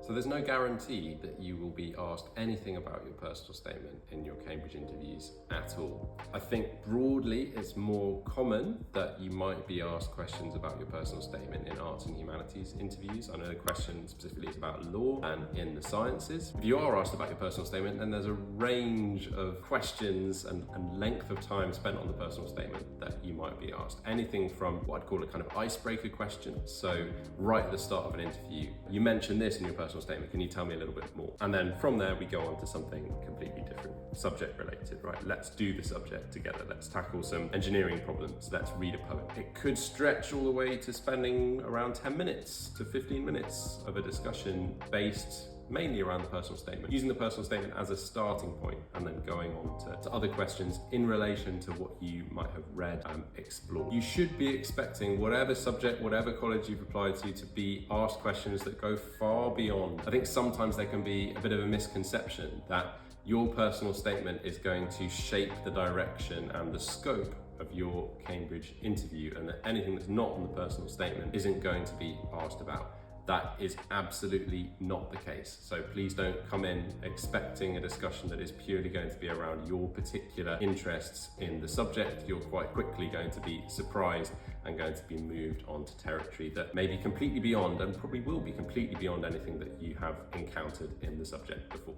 So there's no guarantee that you will be asked anything about your personal statement in your Cambridge interviews at all. I think broadly it's more common that you might be asked questions about your personal statement in arts and humanities interviews. I know the question specifically is about law and in the sciences. If you are asked about your personal statement, then there's a range of questions and length of time spent on the personal statement that you might be asked. Anything from what I'd call a kind of icebreaker question. So right at the start of an interview, you mention this in your personal statement, can you tell me a little bit more? And then from there we go on to something completely different, subject related, right? Let's do the subject together. Let's tackle some engineering problems. Let's read a poem. It could stretch all the way to spending around 10 minutes to 15 minutes of a discussion based mainly around the personal statement, using the personal statement as a starting point and then going on to other questions in relation to what you might have read and explored. You should be expecting whatever subject, whatever college you've applied to be asked questions that go far beyond. I think sometimes there can be a bit of a misconception that your personal statement is going to shape the direction and the scope of your Cambridge interview, and that anything that's not on the personal statement isn't going to be asked about. That is absolutely not the case. So please don't come in expecting a discussion that is purely going to be around your particular interests in the subject. You're quite quickly going to be surprised and going to be moved onto territory that may be completely beyond, and probably will be completely beyond, anything that you have encountered in the subject before.